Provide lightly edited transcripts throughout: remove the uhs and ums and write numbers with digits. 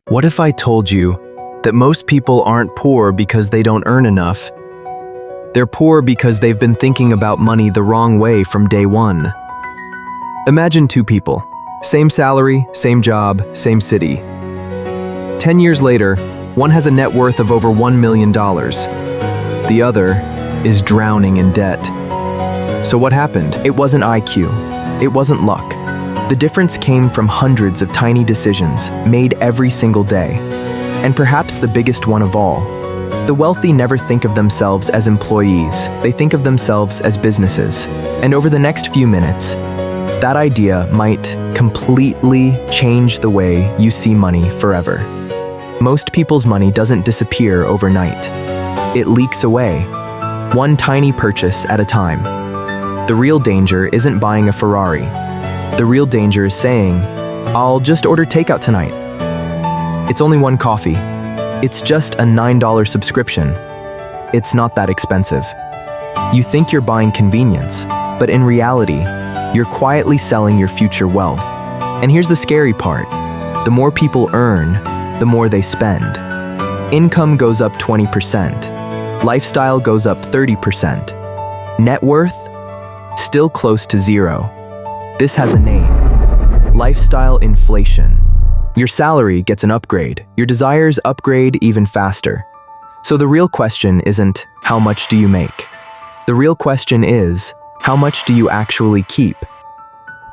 What if I told you that most people aren't poor because they don't earn enough? They're poor because they've been thinking about money the wrong way from day one. Imagine two people, same salary, same job, same city. 10 years later, one has a net worth of over $1 million. The other is drowning in debt. So what happened? It wasn't IQ. It wasn't luck. The difference came from hundreds of tiny decisions made every single day. And perhaps the biggest one of all, the wealthy never think of themselves as employees. They think of themselves as businesses. And over the next few minutes, that idea might completely change the way you see money forever. Most people's money doesn't disappear overnight. It leaks away, one tiny purchase at a time. The real danger isn't buying a Ferrari. The real danger is saying, "I'll just order takeout tonight. It's only one coffee. It's just a $9 subscription. It's not that expensive." You think you're buying convenience, but in reality, you're quietly selling your future wealth. And here's the scary part. The more people earn, the more they spend. Income goes up 20%. Lifestyle goes up 30%. Net worth? Still close to zero. This has a name: lifestyle inflation. Your salary gets an upgrade. Your desires upgrade even faster. So the real question isn't, how much do you make? The real question is, how much do you actually keep?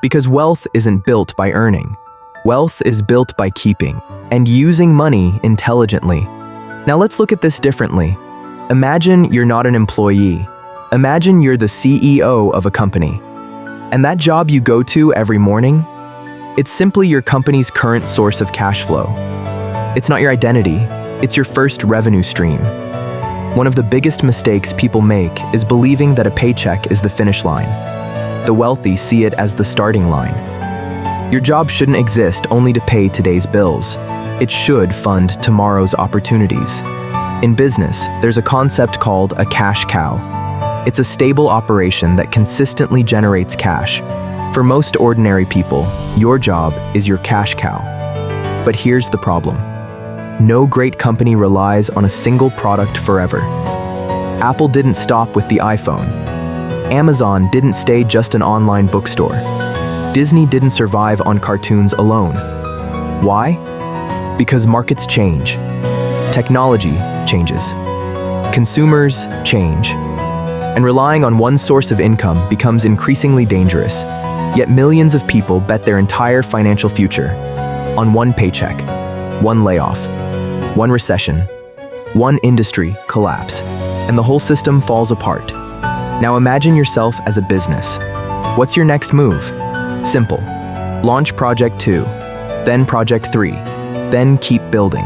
Because wealth isn't built by earning. Wealth is built by keeping and using money intelligently. Now let's look at this differently. Imagine you're not an employee. Imagine you're the CEO of a company. And that job you go to every morning, it's simply your company's current source of cash flow. It's not your identity, it's your first revenue stream. One of the biggest mistakes people make is believing that a paycheck is the finish line. The wealthy see it as the starting line. Your job shouldn't exist only to pay today's bills. It should fund tomorrow's opportunities. In business, there's a concept called a cash cow. It's a stable operation that consistently generates cash. For most ordinary people, your job is your cash cow. But here's the problem. No great company relies on a single product forever. Apple didn't stop with the iPhone. Amazon didn't stay just an online bookstore. Disney didn't survive on cartoons alone. Why? Because markets change. Technology changes. Consumers change. And relying on one source of income becomes increasingly dangerous. Yet millions of people bet their entire financial future on one paycheck, one layoff, one recession, one industry collapse, and the whole system falls apart. Now imagine yourself as a business. What's your next move? Simple. Launch Project 2, then Project 3, then keep building.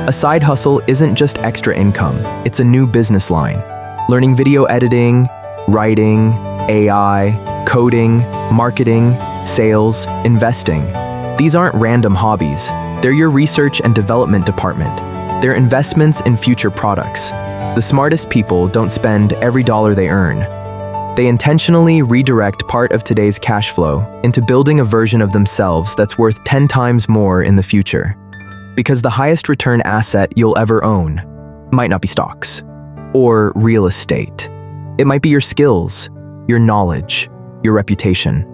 A side hustle isn't just extra income, it's a new business line. Learning video editing, writing, AI, coding, marketing, sales, investing. These aren't random hobbies. They're your research and development department. They're investments in future products. The smartest people don't spend every dollar they earn. They intentionally redirect part of today's cash flow into building a version of themselves that's worth 10 times more in the future. Because the highest return asset you'll ever own might not be stocks or real estate. It might be your skills, your knowledge, your reputation,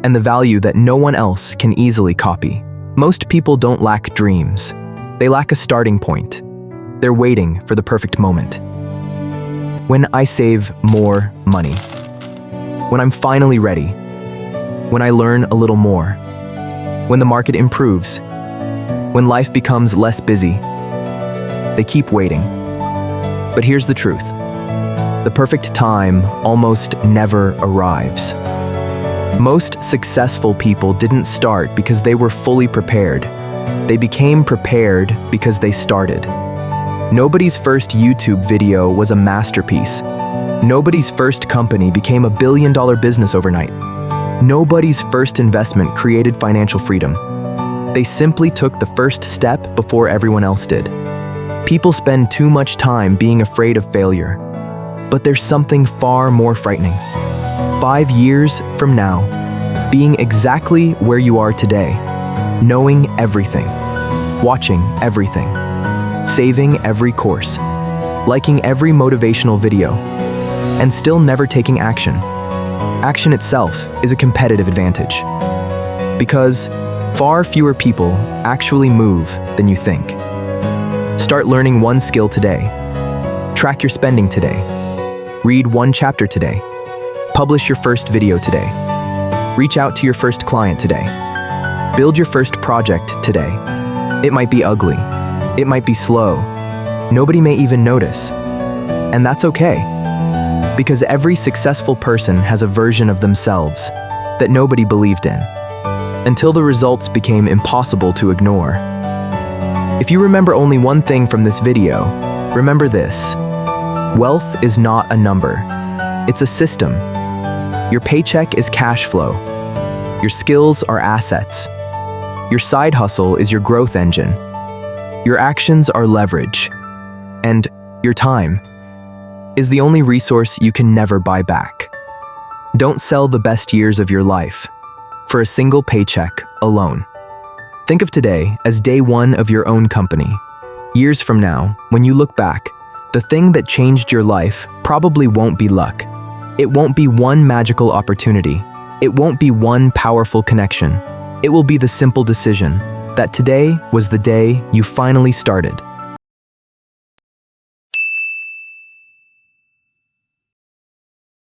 and the value that no one else can easily copy. Most people don't lack dreams. They lack a starting point. They're waiting for the perfect moment. When I save more money. When I'm finally ready. When I learn a little more. When the market improves. When life becomes less busy. They keep waiting. But here's the truth. The perfect time almost never arrives. Most successful people didn't start because they were fully prepared. They became prepared because they started. Nobody's first YouTube video was a masterpiece. Nobody's first company became a billion-dollar business overnight. Nobody's first investment created financial freedom. They simply took the first step before everyone else did. People spend too much time being afraid of failure. But there's something far more frightening. 5 years from now, being exactly where you are today, knowing everything, watching everything, saving every course, liking every motivational video, and still never taking action. Action itself is a competitive advantage, because far fewer people actually move than you think. Start learning one skill today. Track your spending today. Read one chapter today. Publish your first video today. Reach out to your first client today. Build your first project today. It might be ugly. It might be slow. Nobody may even notice. And that's okay, because every successful person has a version of themselves that nobody believed in, until the results became impossible to ignore. If you remember only one thing from this video, remember this: wealth is not a number, it's a system. Your paycheck is cash flow. Your skills are assets. Your side hustle is your growth engine. Your actions are leverage. And your time is the only resource you can never buy back. Don't sell the best years of your life for a single paycheck alone. Think of today as day one of your own company. Years from now, when you look back, the thing that changed your life probably won't be luck. It won't be one magical opportunity. It won't be one powerful connection. It will be the simple decision that today was the day you finally started.